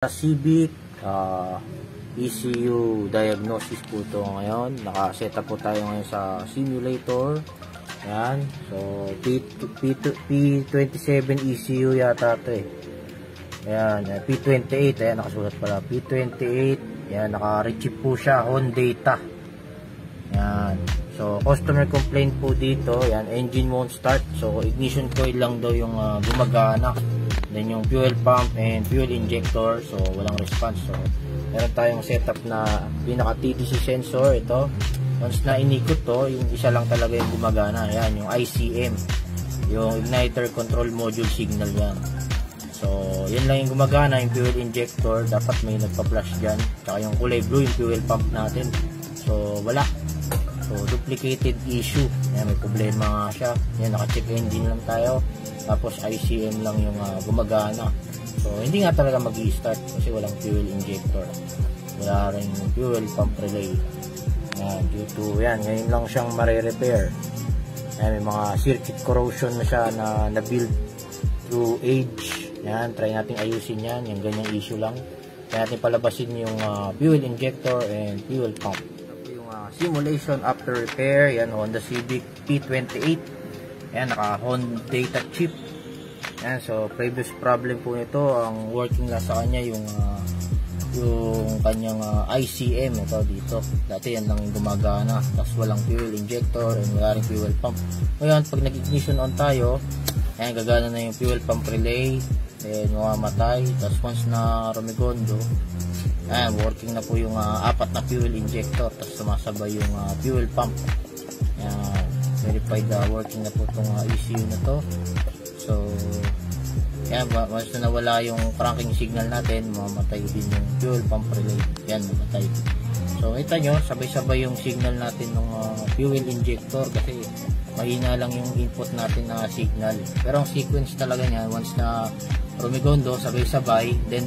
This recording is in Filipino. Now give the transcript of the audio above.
Sa Civic ECU diagnosis po ito ngayon. Naka-set up po tayo ngayon sa simulator. Yan. So P27 ECU yata ito eh. Ayan, P28. Ayan, nakasulat pala P28. Ayan, naka-retrieve po siya on data. Ayan. So customer complaint po dito. Ayan, engine won't start. So ignition coil lang daw yung gumagana. Then yung fuel pump and fuel injector, so walang response. So meron tayong setup na pinaka TDC sensor. Ito, once na inikot to, yung isa lang talaga yung gumagana. Ayan, yung ICM, yung igniter control module signal yan. So yun lang yung gumagana. Yung fuel injector, dapat may nagpa-flash dyan. Tsaka yung kulay blue, yung fuel pump natin, so wala. So duplicated issue. Ayan, may problema nga siya. Ayan, naka-check engine lang tayo, tapos ICM lang yung gumagana. So hindi nga talaga mag-i-start kasi walang fuel injector, wala rin fuel pump relay. Ayan, due to yan, ngayon lang siyang mare-repair. Ayan, may mga circuit corrosion na siya na na-build through age. Ayan, try natin ayusin yan, yung ganyang issue lang. Try natin palabasin yung fuel injector and fuel pump. Simulation after repair. Yan, Honda Civic P28. Ayan, naka Honda data chip. Ayan, so previous problem po nito, ang working lang sa kanya yung kanyang ICM. Ito dito, dati yan lang yung gumagana, tapos walang fuel injector and wala rin fuel pump. Ngayon pag nag-ignition on tayo, ayan, gagana na yung fuel pump relay, then mamamatay. Tapos once na rumigondo, ayan, working na po yung apat na fuel injector, tapos sumasabay yung fuel pump. Ayan, verified working na po itong ECU na to. So ayan, once na nawala yung cranking signal natin, mamatay din yung fuel pump relay. Ayan, mamatay. So kita nyo, sabay-sabay yung signal natin ng fuel injector kasi mahina lang yung input natin na signal. Pero ang sequence talaga niya, once na rumigondo, sabay-sabay, then